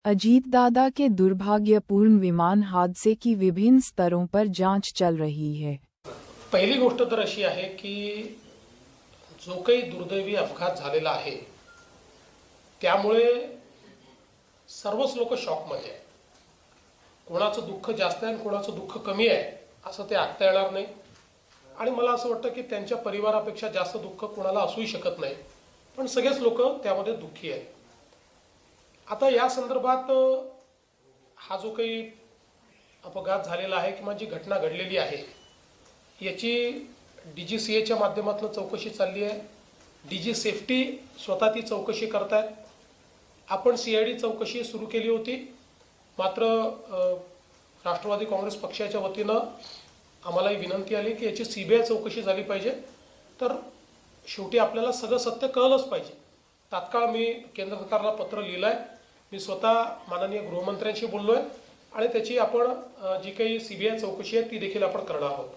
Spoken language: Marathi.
अजीत दादा के दुर्भाग्यपूर्ण विमान हादसे की विभिन्न स्तरों पर जांच चल रही है। पहिली गोष्ट तर अशी आहे की जो काही दुर्दैवी अपघात झालेला आहे त्यामुळे सर्वच लोक शॉकमध्ये आहेत। कोणाचं दुःख जास्त आहे आणि कोणाचं दुःख कमी आहे असं ते आखता येणार नाही आणि मला असं वाटतं की त्यांच्या परिवारापेक्षा जास्त दुःख कोणाला असूही शकत नाही, पण सगळेच लोक त्यामध्ये दुःखी आहेत। आता या संदर्भात हा जो काही अपघात झालेला आहे किंवा जी घटना घडलेली आहे याची DGCAच्या माध्यमातून चौकशी चालली आहे। DG सेफ्टी स्वतः ती चौकशी करतायत। आपण CID चौकशी सुरू केली होती, मात्र राष्ट्रवादी काँग्रेस पक्षाच्या वतीनं आम्हाला विनंती आली की याची CBI चौकशी झाली पाहिजे। तर शेवटी आपल्याला सगळं सत्य कळलंच पाहिजे। तात्काळ मी केंद्र सरकारला पत्र लिहिलंय, मी स्वतः माननीय गृहमंत्र्यांशी बोललोय आणि त्याची आपण जी काही CBI चौकशी आहे ती देखील आपण करणार आहोत।